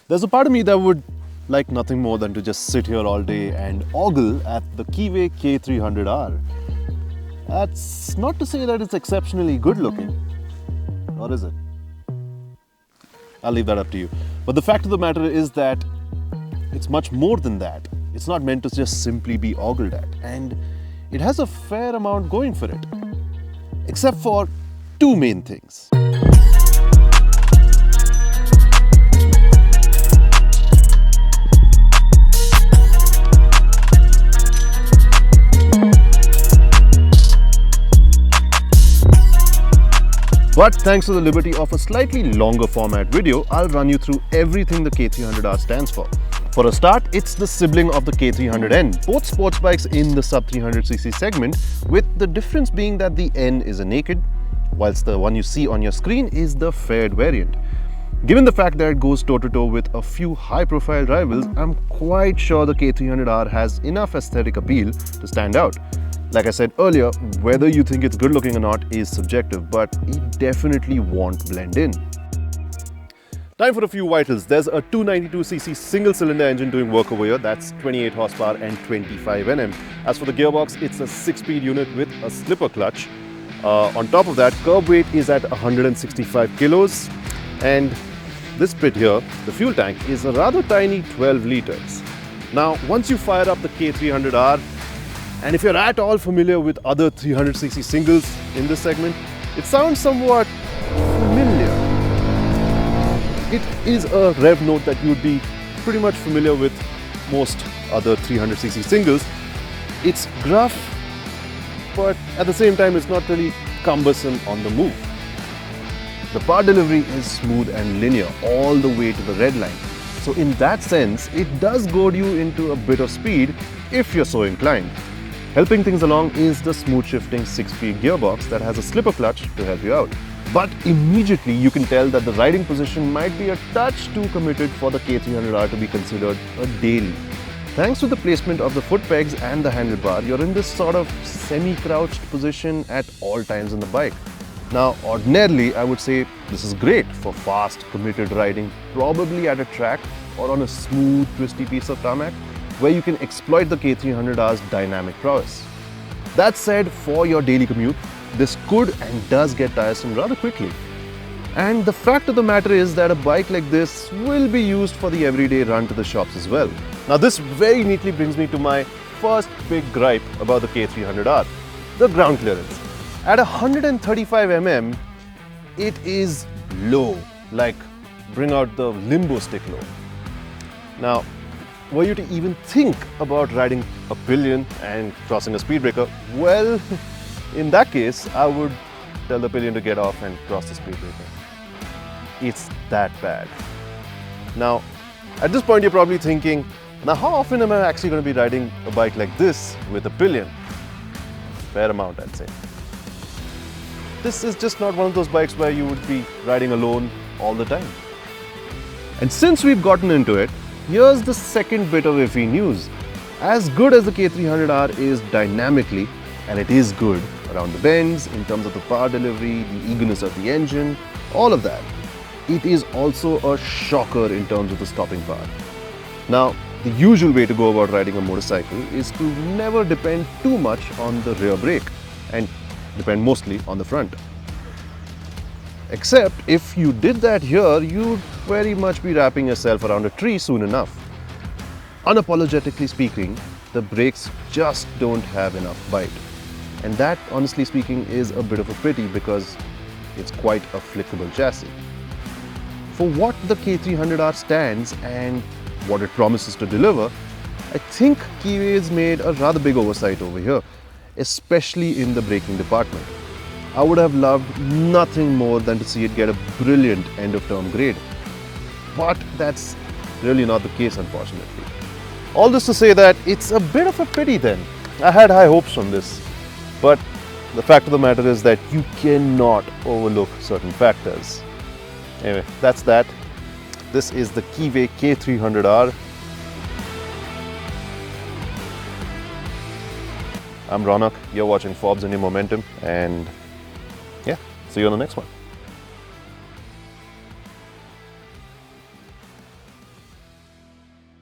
There's a part of me that would like nothing more than to just sit here all day and ogle at the Keeway K300R. That's not to say that it's exceptionally good looking, or is it? I'll leave that up to you. But the fact of the matter is that it's much more than that. It's not meant to just simply be ogled at, and it has a fair amount going for it, except for two main things. But thanks to the liberty of a slightly longer format video, I'll run you through everything the K300R stands for. For a start, it's the sibling of the K300N, both sports bikes in the sub 300cc segment, with the difference being that the N is a naked, whilst the one you see on your screen is the faired variant. Given the fact that it goes toe-to-toe with a few high-profile rivals, I'm quite sure the K300R has enough aesthetic appeal to stand out. Like I said earlier, whether you think it's good looking or not is subjective, but it definitely won't blend in. Time for a few vitals. There's a 292cc single-cylinder engine doing work over here. That's 28 horsepower and 25 Nm. As for the gearbox, it's a 6-speed unit with a slipper clutch. On top of that, curb weight is at 165 kilos. And this bit here, the fuel tank, is a rather tiny 12 liters. Now, once you fire up the K300R, and if you're at all familiar with other 300cc singles in this segment, it sounds somewhat familiar. It is a rev note that you would be pretty much familiar with most other 300cc singles. It's gruff, but at the same time it's not really cumbersome on the move. The power delivery is smooth and linear all the way to the redline. So in that sense, it does goad you into a bit of speed if you're so inclined. Helping things along is the smooth shifting 6-speed gearbox that has a slipper clutch to help you out. But immediately you can tell that the riding position might be a touch too committed for the K300R to be considered a daily. Thanks to the placement of the foot pegs and the handlebar, you're in this sort of semi-crouched position at all times on the bike. Now, ordinarily, I would say this is great for fast, committed riding, probably at a track or on a smooth, twisty piece of tarmac, where you can exploit the K300R's dynamic prowess. That said, for your daily commute, this could and does get tiresome rather quickly. And the fact of the matter is that a bike like this will be used for the everyday run to the shops as well. Now this very neatly brings me to my first big gripe about the K300R, the ground clearance. At 135 mm, it is low, like bring out the limbo stick low. Now, were you to even think about riding a pillion and crossing a speed breaker, well, in that case, I would tell the pillion to get off and cross the speed breaker. It's that bad. Now, at this point, you're probably thinking, now how often am I actually going to be riding a bike like this with a pillion? Fair amount, I'd say. This is just not one of those bikes where you would be riding alone all the time. And since we've gotten into it, here's the second bit of iffy news. As good as the K300R is dynamically, and it is good around the bends in terms of the power delivery, the eagerness of the engine, all of that, it is also a shocker in terms of the stopping power. Now, the usual way to go about riding a motorcycle is to never depend too much on the rear brake and depend mostly on the front. Except if you did that here, you'd very much be wrapping yourself around a tree soon enough. Unapologetically speaking, the brakes just don't have enough bite. And that, honestly speaking, is a bit of a pity because it's quite a flickable chassis. For what the K300R stands and what it promises to deliver, I think Keeway's made a rather big oversight over here, especially in the braking department. I would have loved nothing more than to see it get a brilliant end-of-term grade. But that's really not the case, unfortunately. All this to say that it's a bit of a pity then. I had high hopes from this. But the fact of the matter is that you cannot overlook certain factors. Anyway, that's that. This is the Keeway K300R. I'm Ronak, you're watching Forbes India Momentum, and yeah, see you on the next one.